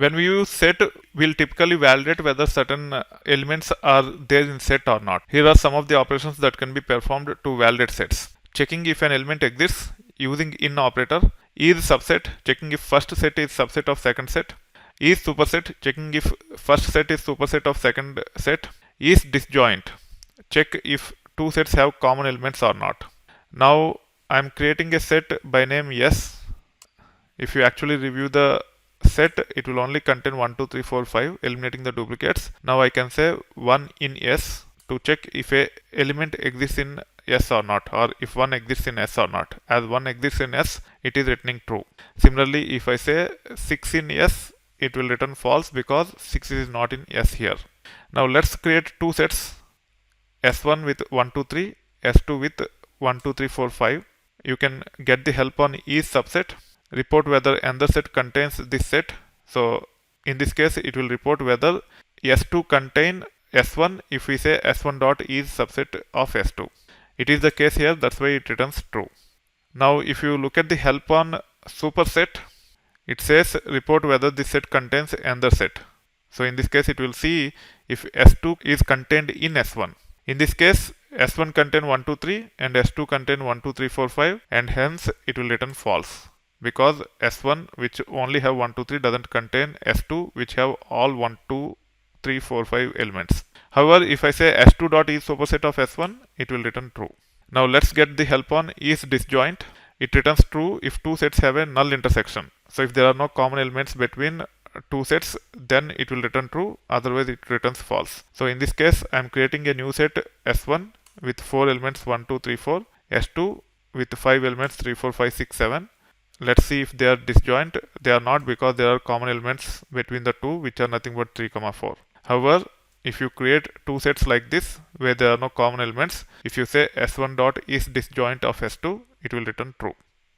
When we use set, we'll typically validate whether certain elements are there in set or not. Here are some of the operations that can be performed to validate sets. Checking if an element exists using in operator. Is subset, checking if first set is subset of second set. Is superset, checking if first set is superset of second set. Is disjoint, check if two sets have common elements or not. Now I'm creating a set by name S. If you actually review the set, it will only contain 1, 2, 3, 4, 5, eliminating the duplicates. Now I can say 1 in S to check if a element exists in S or not, or if one exists in S or not. As one exists in S, it is returning true. Similarly, if I say 6 in S, it will return false because 6 is not in S here. Now let's create two sets, S1 with 1, 2, 3, S2 with 1, 2, 3, 4, 5. You can get the help on is subset. Report whether another set contains this set. So in this case, it will report whether S2 contain S1 if we say S1 dot is subset of S2. It is the case here, that's why it returns true. Now if you look at the help on superset, it says report whether this set contains another set. So in this case, it will see if S2 is contained in S1. In this case, S1 contain 1, 2, 3 and S2 contain 1, 2, 3, 4, 5, and hence it will return false because S1 which only have 1, 2, 3 doesn't contain S2 which have all 1, 2, 3, 4, 5 elements. However, if I say S2 dot is superset of S1, it will return true. Now let's get the help on is disjoint. It returns true if two sets have a null intersection. So if there are no common elements between two sets, then it will return true, otherwise it returns false. So in this case, I am creating a new set S1 with 4 elements 1, 2, 3, 4, S2 with 5 elements 3, 4, 5, 6, 7. Let's see if they are disjoint. They are not because there are common elements between the two which are nothing but 3, 4. However, if you create two sets like this where there are no common elements, if you say S1 dot is disjoint of S2, it will return true.